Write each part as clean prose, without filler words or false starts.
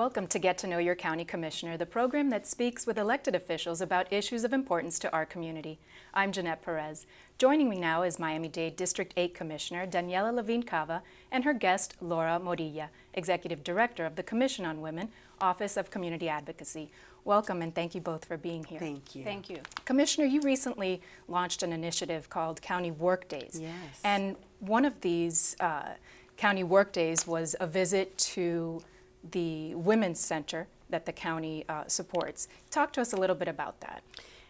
Welcome to Get to Know Your County Commissioner, the program that speaks with elected officials about issues of importance to our community. I'm Jeanette Perez. Joining me now is Miami-Dade District 8 Commissioner Daniela Levine Cava and her guest Laura Morilla, Executive Director of the Commission on Women, Office of Community Advocacy. Welcome and thank you both for being here. Thank you. Thank you. Commissioner, you recently launched an initiative called County Workdays. Yes. And one of these County Workdays was a visit to the Women's Center that the county supports. Talk to us a little bit about that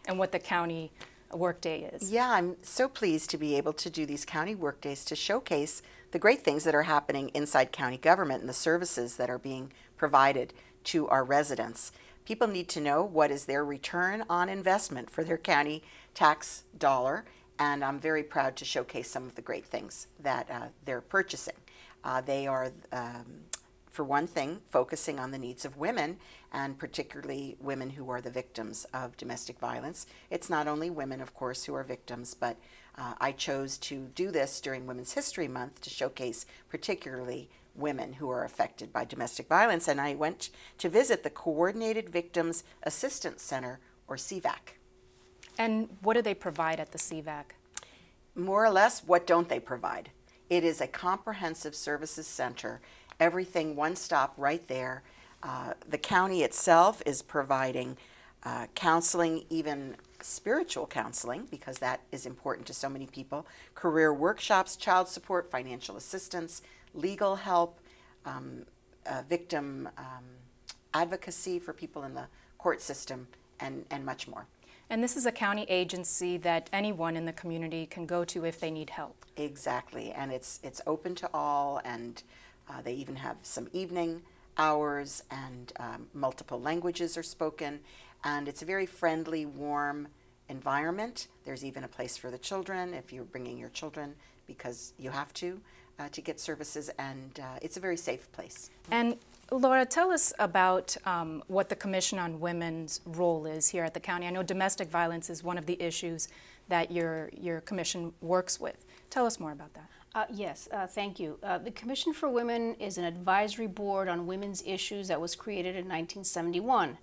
and what the County Workday is. Yeah, I'm so pleased to be able to do these County Workdays to showcase the great things that are happening inside county government and the services that are being provided to our residents. People need to know what is their return on investment for their county tax dollar, and I'm very proud to showcase some of the great things that they're purchasing. They are for one thing, focusing on the needs of women, and particularly women who are the victims of domestic violence. It's not only women, of course, who are victims, but I chose to do this during Women's History Month to showcase particularly women who are affected by domestic violence, and I went to visit the Coordinated Victims Assistance Center, or CVAC. And what do they provide at the CVAC? More or less, what don't they provide? It is a comprehensive services center, everything one stop right there. The county itself is providing counseling, even spiritual counseling, because that is important to so many people, career workshops, child support, financial assistance, legal help, victim advocacy for people in the court system, and much more. And this is a county agency that anyone in the community can go to if they need help. Exactly, and it's open to all, and they even have some evening hours, and multiple languages are spoken, and it's a very friendly, warm environment. There's even a place for the children if you're bringing your children, because you have to get services, and it's a very safe place. And Laura, tell us about what the Commission on Women's role is here at the county. I know domestic violence is one of the issues that your commission works with. Tell us more about that. Yes, thank you. The Commission for Women is an advisory board on women's issues that was created in 1971.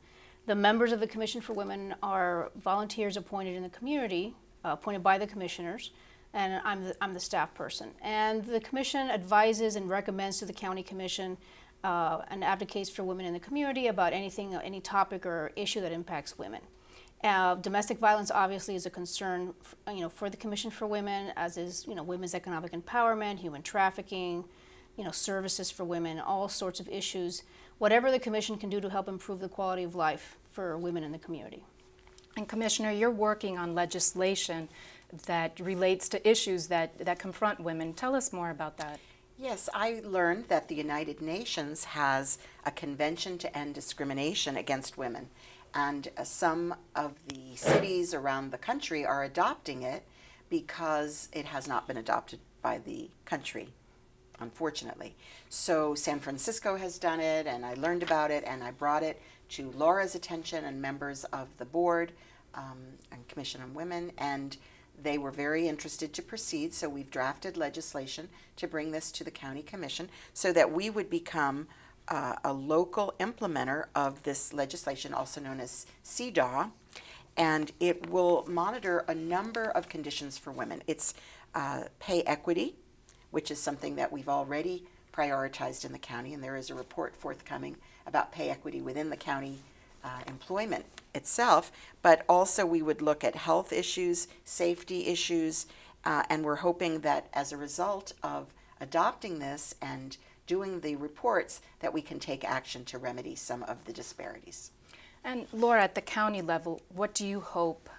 The members of the Commission for Women are volunteers appointed in the community, appointed by the commissioners, and I'm the staff person. And the commission advises and recommends to the county commission and advocates for women in the community about anything, any topic or issue that impacts women. Domestic violence obviously is a concern, for the Commission for Women, as is, women's economic empowerment, human trafficking, services for women, all sorts of issues. Whatever the Commission can do to help improve the quality of life for women in the community. And Commissioner, you're working on legislation that relates to issues that confront women. Tell us more about that. Yes, I learned that the United Nations has a convention to end discrimination against women. And some of the cities around the country are adopting it because it has not been adopted by the country, unfortunately. So San Francisco has done it, and I learned about it, and I brought it to Laura's attention and members of the board and Commission on Women, and they were very interested to proceed, so we've drafted legislation to bring this to the County Commission so that we would become a local implementer of this legislation, also known as CEDAW, and it will monitor a number of conditions for women. It's pay equity, which is something that we've already prioritized in the county, and there is a report forthcoming about pay equity within the county employment itself, but also we would look at health issues, safety issues, and we're hoping that as a result of adopting this and doing the reports that we can take action to remedy some of the disparities. And Laura, at the county level, what do you hope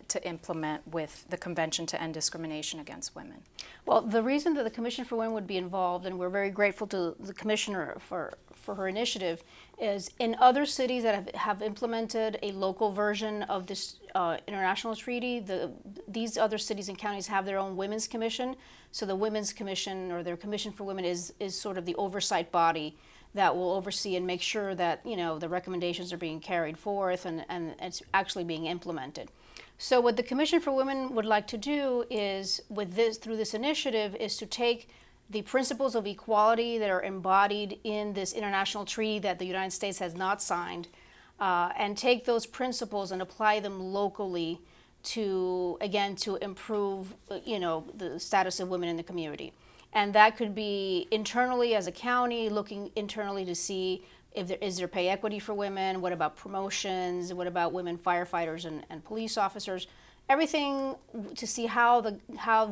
to implement with the Convention to End Discrimination Against Women? Well, the reason that the Commission for Women would be involved, and we're very grateful to the Commissioner for her initiative, is in other cities that have implemented a local version of this international treaty, these other cities and counties have their own Women's Commission. So the Women's Commission, or their Commission for Women, is sort of the oversight body that will oversee and make sure that the recommendations are being carried forth and it's actually being implemented. So what the Commission for Women would like to do is, through this initiative, is to take the principles of equality that are embodied in this international treaty that the United States has not signed, and take those principles and apply them locally to, again, to improve, the status of women in the community. And that could be internally as a county, looking internally to see if is there pay equity for women, what about promotions, what about women firefighters and police officers, everything to see how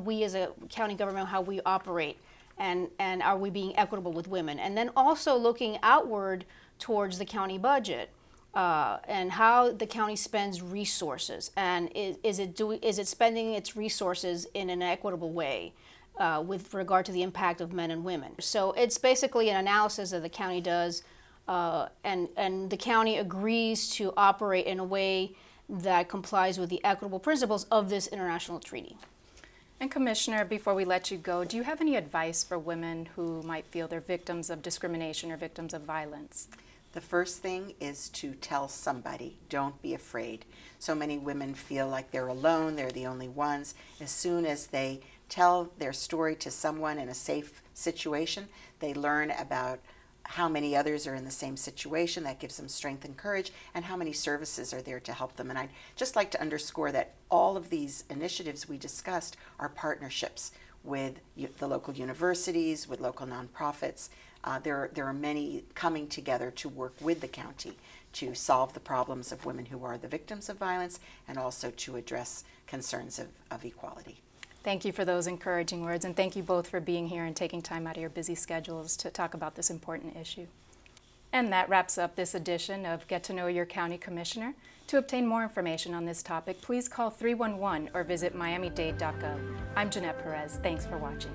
we as a county government, how we operate, and are we being equitable with women. And then also looking outward towards the county budget, and how the county spends resources, and is it spending its resources in an equitable way with regard to the impact of men and women. So it's basically an analysis that the county does, and the county agrees to operate in a way that complies with the equitable principles of this international treaty. And Commissioner, before we let you go, do you have any advice for women who might feel they're victims of discrimination or victims of violence? The first thing is to tell somebody. Don't be afraid. So many women feel like they're alone, they're the only ones. As soon as they tell their story to someone in a safe situation, they learn about how many others are in the same situation. That gives them strength and courage, and how many services are there to help them. And I'd just like to underscore that all of these initiatives we discussed are partnerships with the local universities, with local nonprofits. There are many coming together to work with the county to solve the problems of women who are the victims of violence, and also to address concerns of equality. Thank you for those encouraging words, and thank you both for being here and taking time out of your busy schedules to talk about this important issue. And that wraps up this edition of Get to Know Your County Commissioner. To obtain more information on this topic, please call 311 or visit miamidade.gov. I'm Jeanette Perez. Thanks for watching.